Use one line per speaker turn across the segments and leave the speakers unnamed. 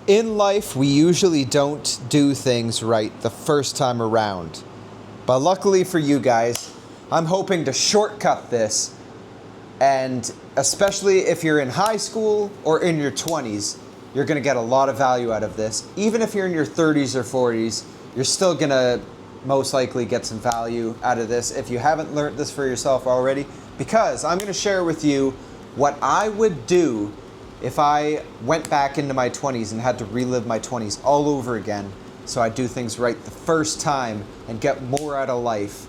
In life, we usually don't do things right the first time around. But luckily for you guys, I'm hoping to shortcut this. And especially if you're in high school or in your 20s, you're going to get a lot of value out of this. Even if you're in your 30s or 40s, you're still going to most likely get some value out of this if you haven't learned this for yourself already. Because I'm going to share with you what I would do if I went back into my 20s and had to relive my 20s all over again, so I do things right the first time and get more out of life.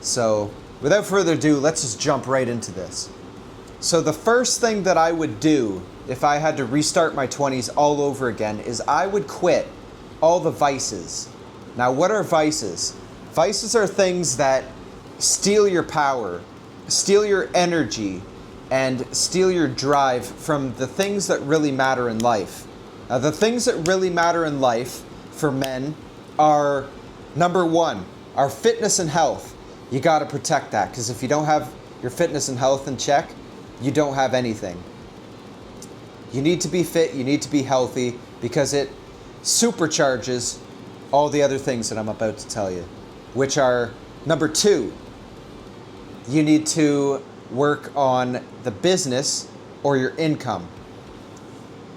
So without further ado, let's just jump right into this. So the first thing that I would do if I had to restart my 20s all over again is I would quit all the vices. Now, what are vices? Vices are things that steal your power, steal your energy, and steal your drive from the things that really matter in life. Now, the things that really matter in life for men are, number one, our fitness and health. You got to protect that, because if you don't have your fitness and health in check, you don't have anything. You need to be fit, you need to be healthy, because it supercharges all the other things that I'm about to tell you, which are, number two, you need to work on the business or your income.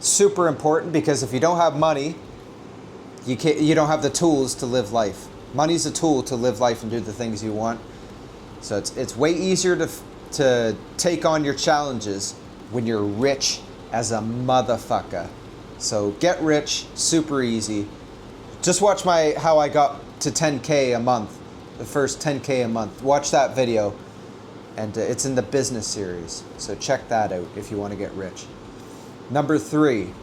Super important, because if you don't have money, you don't have the tools to live life. Money's a tool to live life and do the things you want. So it's way easier to take on your challenges when you're rich as a motherfucker. So get rich, super easy. Just watch how I got to 10K a month, the first 10K a month. Watch that video. And it's in the business series. So check that out if you want to get rich. Number three,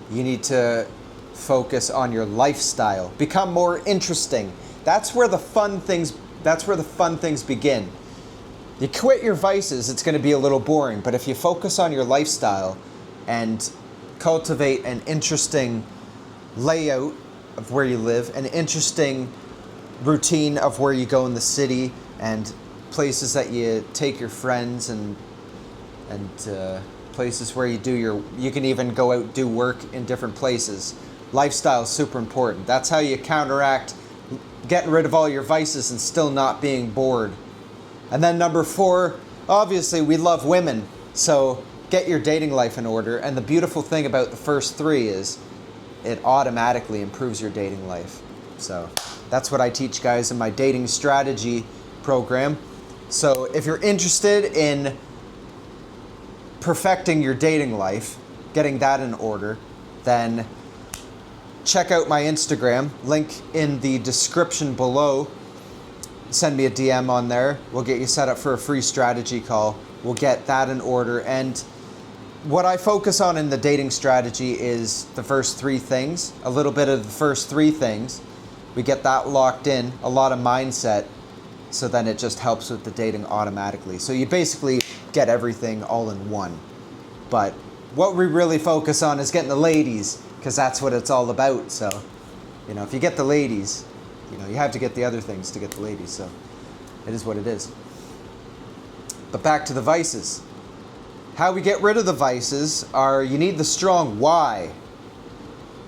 you need to focus on your lifestyle. Become more interesting. That's where the fun things begin. You quit your vices, it's going to be a little boring. But if you focus on your lifestyle and cultivate an interesting layout of where you live, an interesting routine of where you go in the city, and places that you take your friends, and places where you can even go out and do work in different places. Lifestyle is super important. That's how you counteract getting rid of all your vices and still not being bored. And then number four, obviously we love women, so get your dating life in order. And the beautiful thing about the first three is it automatically improves your dating life. So that's what I teach guys in my dating strategy program. So if you're interested in perfecting your dating life, getting that in order, then check out my Instagram, link in the description below. Send me a DM on there. We'll get you set up for a free strategy call. We'll get that in order. And what I focus on in the dating strategy is the first three things, a little bit of the first three things. We get that locked in, a lot of mindset. So then it just helps with the dating automatically. So you basically get everything all in one. But what we really focus on is getting the ladies, because that's what it's all about. So, if you get the ladies, you have to get the other things to get the ladies. So it is what it is. But back to the vices. How we get rid of the vices are, you need the strong why.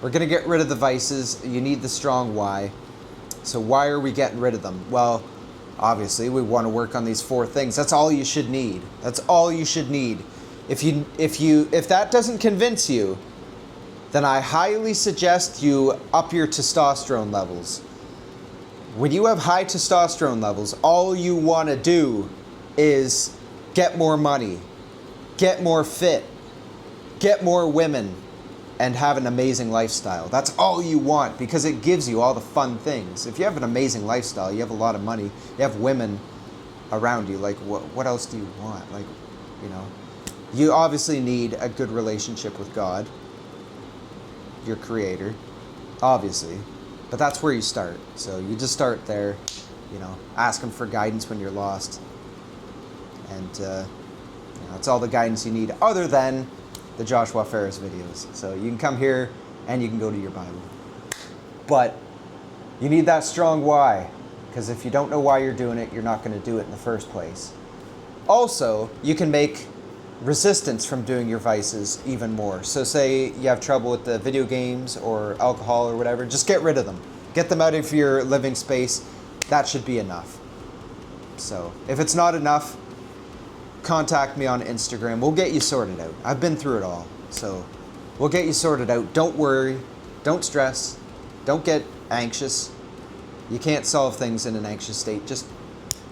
We're going to get rid of the vices. You need the strong why. So why are we getting rid of them? Well, obviously, we want to work on these four things. That's all you should need. That's all you should need. If that doesn't convince you, then I highly suggest you up your testosterone levels. When you have high testosterone levels, all you want to do is get more money, get more fit, get more women, and have an amazing lifestyle. That's all you want, because it gives you all the fun things. If you have an amazing lifestyle, you have a lot of money, you have women around you, like what else do you want? You obviously need a good relationship with God, your creator, obviously, but that's where you start. So you just start there, ask him for guidance when you're lost. And that's all the guidance you need, other than the Joshua Ferris videos. So you can come here and you can go to your Bible. But you need that strong why, because if you don't know why you're doing it, you're not going to do it in the first place. Also, you can make resistance from doing your vices even more. So say you have trouble with the video games or alcohol or whatever, just get rid of them. Get them out of your living space. That should be enough. So if it's not enough, contact me on Instagram. We'll get you sorted out. I've been through it all. So we'll get you sorted out. Don't worry. Don't stress. Don't get anxious. You can't solve things in an anxious state. Just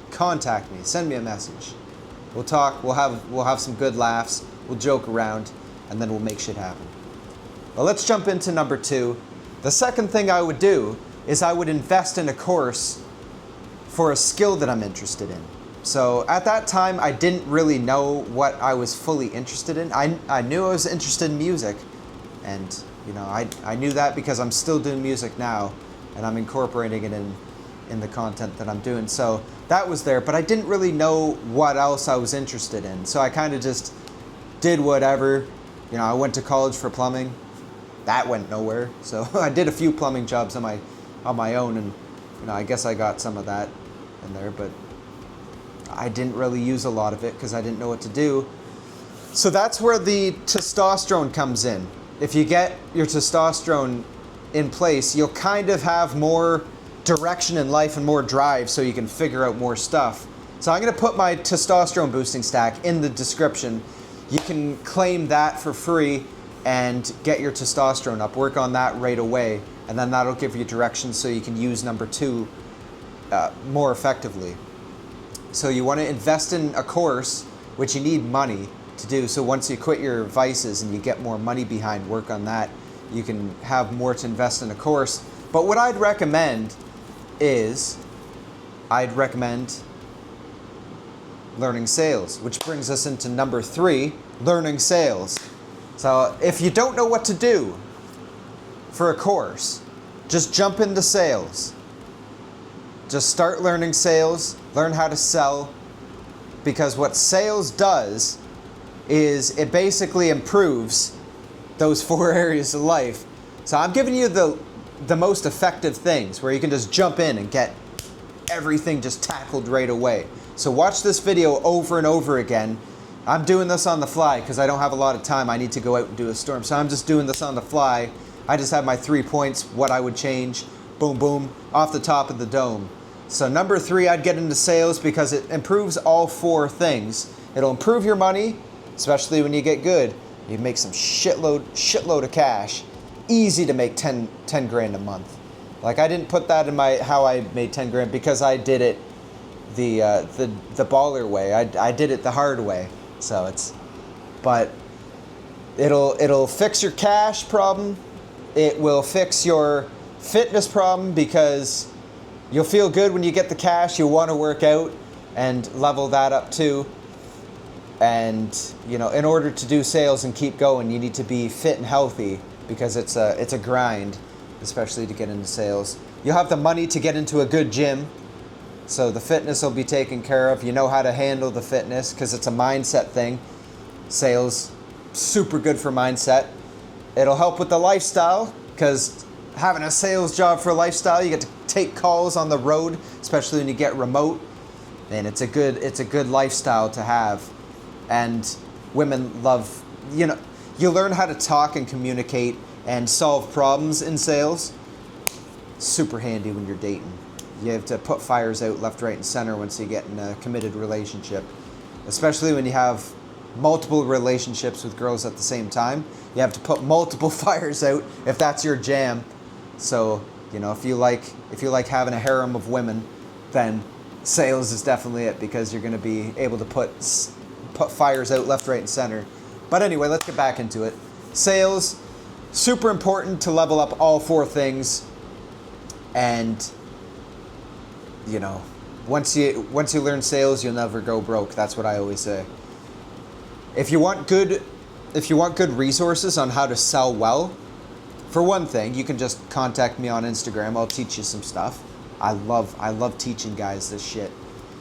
contact me. Send me a message. We'll talk. We'll have some good laughs. We'll joke around, and then we'll make shit happen. Well, let's jump into number 2. The second thing I would do is I would invest in a course for a skill that I'm interested in. So at that time, I didn't really know what I was fully interested in. I knew I was interested in music, and you know, I knew that because I'm still doing music now, and I'm incorporating it in the content that I'm doing. So that was there, but I didn't really know what else I was interested in. So I kind of just did whatever. You know, I went to college for plumbing. That went nowhere. So I did a few plumbing jobs on my own, and you know, I guess I got some of that in there, but I didn't really use a lot of it because I didn't know what to do. So that's where the testosterone comes in. If you get your testosterone in place, you'll kind of have more direction in life and more drive, so you can figure out more stuff. So I'm going to put my testosterone boosting stack in the description. You can claim that for free and get your testosterone up. Work on that right away, and then that'll give you direction so you can use number 2 more effectively. So you want to invest in a course, which you need money to do. So once you quit your vices and you get more money behind, work on that, you can have more to invest in a course. But what I'd recommend is, learning sales, which brings us into number 3, learning sales. So if you don't know what to do for a course, just jump into sales. Just start learning sales, learn how to sell, because what sales does is it basically improves those 4 areas of life. So I'm giving you the most effective things where you can just jump in and get everything just tackled right away. So watch this video over and over again. I'm doing this on the fly because I don't have a lot of time. I need to go out and do a storm. So I'm just doing this on the fly. I just have my 3 points, what I would change, boom, boom, off the top of the dome. So number 3, I'd get into sales because it improves all 4 things. It'll improve your money, especially when you get good. You make some shitload of cash. Easy to make 10 grand a month. Like, I didn't put that in my how I made 10 grand because I did it the baller way. I did it the hard way. So but it'll fix your cash problem. It will fix your fitness problem because you'll feel good when you get the cash. You'll want to work out and level that up too. And you know, in order to do sales and keep going, you need to be fit and healthy because it's a grind, especially to get into sales. You'll have the money to get into a good gym, so the fitness will be taken care of. You know how to handle the fitness because it's a mindset thing. Sales, super good for mindset. It'll help with the lifestyle because having a sales job for a lifestyle, you get to take calls on the road, especially when you get remote, and it's a good lifestyle to have. And women love, you know, you learn how to talk and communicate and solve problems in sales. Super handy when you're dating. You have to put fires out left, right, and center once you get in a committed relationship, especially when you have multiple relationships with girls at the same time. You have to put multiple fires out if that's your jam. So, you know, if you like having a harem of women, then sales is definitely it because you're going to be able to put fires out left, right, and center. But anyway, let's get back into it. Sales, super important to level up all 4 things. And you know, once you learn sales, you'll never go broke. That's what I always say. If you want good resources on how to sell well, for one thing, you can just contact me on Instagram. I'll teach you some stuff. I love teaching guys this shit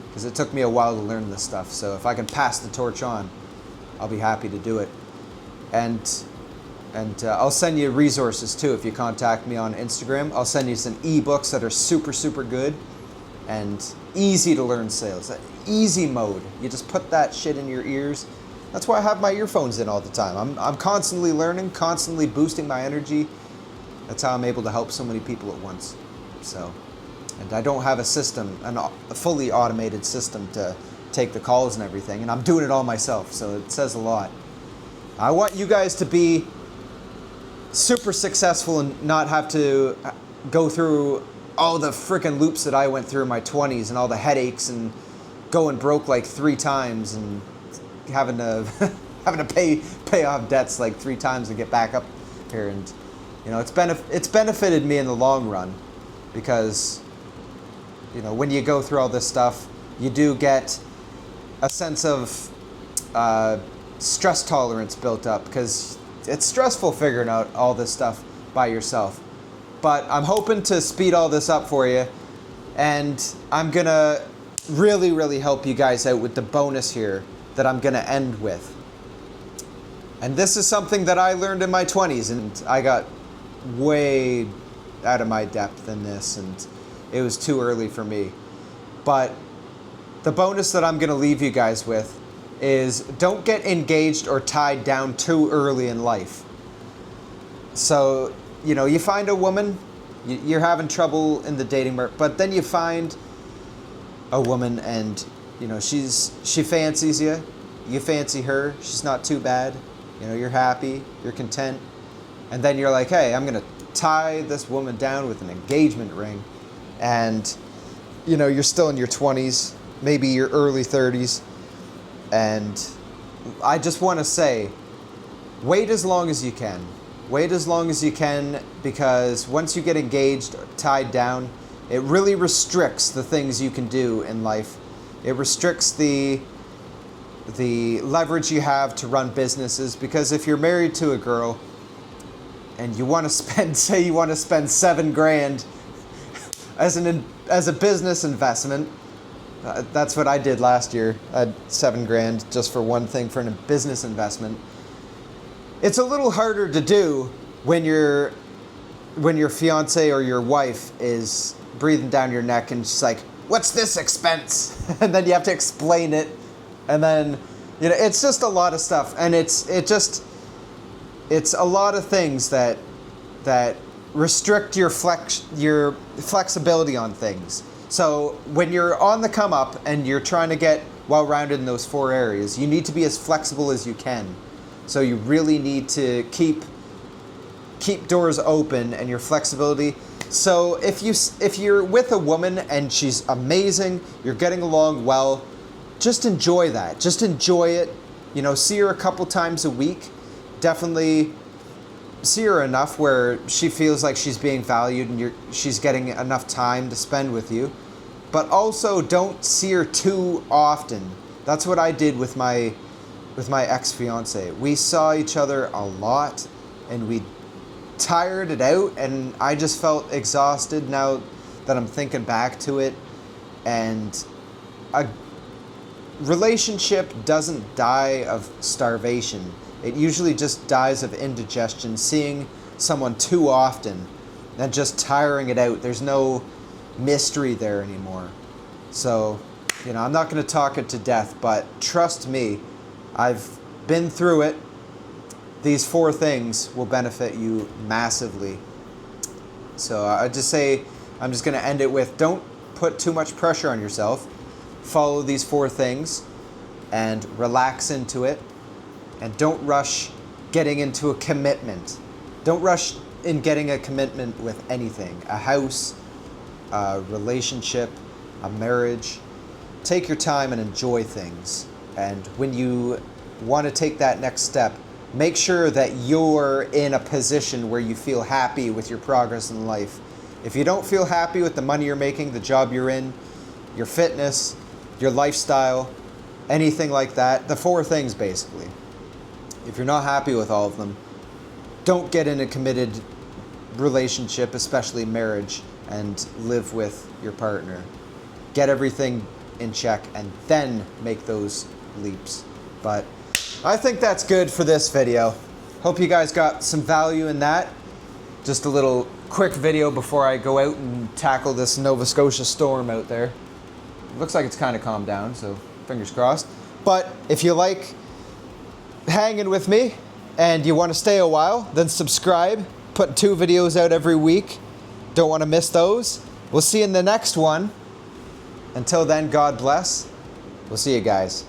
because it took me a while to learn this stuff. So if I can pass the torch on, I'll be happy to do it. And I'll send you resources too if you contact me on Instagram. I'll send you some ebooks that are super, super good and easy to learn sales. Easy mode. You just put that shit in your ears That's why I have my earphones in all the time. I'm constantly learning, constantly boosting my energy. That's how I'm able to help so many people at once. So, and I don't have a system, a fully automated system to take the calls and everything, and I'm doing it all myself, so it says a lot. I want you guys to be super successful and not have to go through all the freaking loops that I went through in my 20s and all the headaches and going broke like 3 times and having to pay off debts like 3 times to get back up here. And you know, it's benefited me in the long run, because you know, when you go through all this stuff, you do get a sense of stress tolerance built up, because it's stressful figuring out all this stuff by yourself. But I'm hoping to speed all this up for you, and I'm gonna really, really help you guys out with the bonus here that I'm gonna end with. And this is something that I learned in my 20s, and I got way out of my depth in this, and it was too early for me. But the bonus that I'm gonna leave you guys with is, don't get engaged or tied down too early in life. So, you know, you find a woman, you're having trouble in the dating market, but then you find a woman and, you know, she fancies you, you fancy her, she's not too bad, you know, you're happy, you're content, and then you're like, hey, I'm gonna tie this woman down with an engagement ring, and, you know, you're still in your 20s, maybe your early 30s, and I just want to say, wait as long as you can. Wait as long as you can, because once you get engaged, tied down, it really restricts the things you can do in life. It restricts the leverage you have to run businesses, because if you're married to a girl and you want to spend, say you want to spend $7,000 as a business investment, that's what I did last year. I had $7,000 just for one thing, for a business investment. It's a little harder to do when your fiance or your wife is breathing down your neck and she's like, "What's this expense?" And then you have to explain it, and then, you know, it's just a lot of stuff, and it's a lot of things that restrict your flexibility on things. So when you're on the come up and you're trying to get well-rounded in those 4 areas, you need to be as flexible as you can. So you really need to keep doors open and your flexibility. So if you're with a woman and she's amazing, you're getting along well, just enjoy that. Just enjoy it. You know, see her a couple times a week. Definitely see her enough where she feels like she's being valued and she's getting enough time to spend with you. But also, don't see her too often. That's what I did with my ex-fiance. We saw each other a lot, and we tired it out, and I just felt exhausted now that I'm thinking back to it. And a relationship doesn't die of starvation. It usually just dies of indigestion, seeing someone too often and just tiring it out. There's no mystery there anymore. So, you know, I'm not going to talk it to death, but trust me, I've been through it. These 4 things will benefit you massively. So I just say, I'm just going to end it with, don't put too much pressure on yourself. Follow these 4 things and relax into it. And don't rush getting into a commitment. Don't rush in getting a commitment with anything. A house, a relationship, a marriage. Take your time and enjoy things. And when you want to take that next step, make sure that you're in a position where you feel happy with your progress in life. If you don't feel happy with the money you're making, the job you're in, your fitness, your lifestyle, anything like that, the 4 things basically. If you're not happy with all of them, don't get in a committed relationship, especially marriage, and live with your partner. Get everything in check and then make those leaps. But I think that's good for this video. Hope you guys got some value in that. Just a little quick video before I go out and tackle this Nova Scotia storm out there. Looks like it's kind of calmed down, so fingers crossed. But if you like hanging with me and you want to stay a while, then subscribe. Put 2 videos out every week. Don't want to miss those. We'll see you in the next one. Until then, God bless. We'll see you guys.